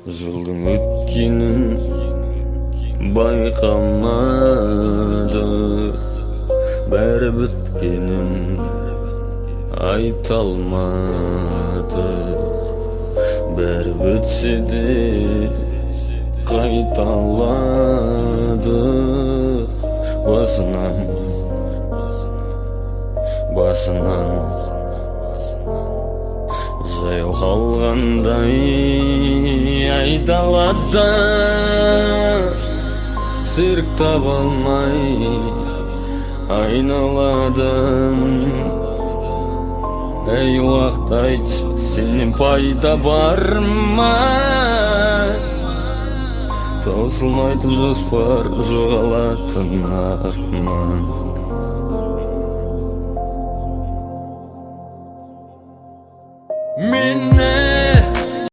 Жылдың өткенін байқамадық, бәрі біткенін айта алмадық. Бәрі бітсе де қайта аладық. Басынан жаяу қалғандай айдалада серік таба алмай айналадым. Әй уақыт айтшы, сенен пайда бар ма? Таусылмайтын жоспар, жоғалатын арман.